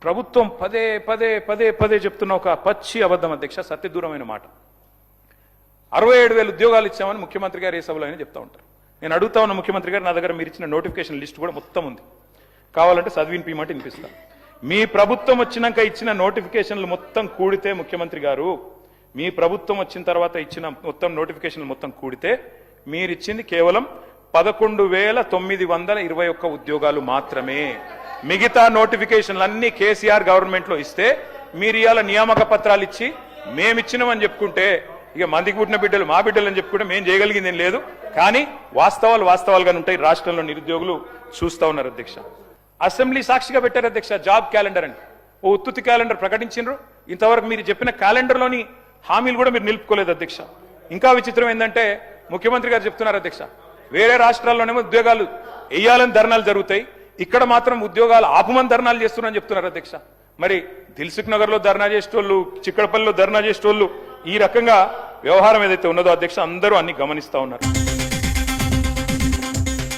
ప్రభుత్వం పదే పదే పదే పదే చెప్తున్న ఒక పచ్చి అబద్ధం అధ్యక్ష, సత్యదూరమైన మాట. 67,000 ఉద్యోగాలు ఇచ్చామని ముఖ్యమంత్రి గారు ఏ సభలో అయినా చెప్తా ఉంటారు. నేను అడుగుతా ఉన్న ముఖ్యమంత్రి గారు, నా దగ్గర మీరు ఇచ్చిన నోటిఫికేషన్ లిస్ట్ కూడా మొత్తం ఉంది, కావాలంటే చదివినిపిమంటే వినిపిస్తాను. మీ ప్రభుత్వం వచ్చినాక ఇచ్చిన నోటిఫికేషన్లు మొత్తం కూడితే ముఖ్యమంత్రి గారు, మీ ప్రభుత్వం వచ్చిన తర్వాత ఇచ్చిన మొత్తం నోటిఫికేషన్లు మొత్తం కూడితే మీరిచ్చింది కేవలం 11,921 ఉద్యోగాలు మాత్రమే. మిగతా నోటిఫికేషన్లు అన్ని కేసీఆర్ గవర్నమెంట్ లో ఇస్తే మీరు ఇవాళ నియామక పత్రాలు ఇచ్చి మేమిచ్చినామని చెప్పుకుంటే, ఇక మందికి పుట్టిన బిడ్డలు మా బిడ్డలు అని చెప్పుకుంటే మేము చేయగలిగింది ఏం లేదు. కానీ వాస్తవాలు వాస్తవాలుగానే ఉంటాయి. రాష్ట్రంలో నిరుద్యోగులు చూస్తా ఉన్నారు అధ్యక్ష. అసెంబ్లీ సాక్షిగా పెట్టారు అధ్యక్ష జాబ్ క్యాలెండర్ అని, ఓ ఉత్తుతి క్యాలెండర్ ప్రకటించారు. ఇంతవరకు మీరు చెప్పిన క్యాలెండర్లోని హామీలు కూడా మీరు నిలుపుకోలేదు అధ్యక్ష. ఇంకా విచిత్రం ఏంటంటే ముఖ్యమంత్రి గారు చెప్తున్నారు అధ్యక్ష, వేరే రాష్ట్రాల్లోనేమో ఉద్యోగాలు వేయాలని ధర్నాలు జరుగుతాయి, ఇక్కడ మాత్రం ఉద్యోగాలు ఆపమని ధర్నాలు చేస్తున్నారని చెప్తున్నారు అధ్యక్ష. మరి దిల్సుఖ్ నగర్ లో ధర్నా చేసేటోళ్ళు, చిక్కడపల్లిలో ధర్నా చేసేటోళ్ళు, ఈ రకంగా వ్యవహారం ఏదైతే ఉన్నదో అధ్యక్ష అందరూ అన్ని గమనిస్తా ఉన్నారు.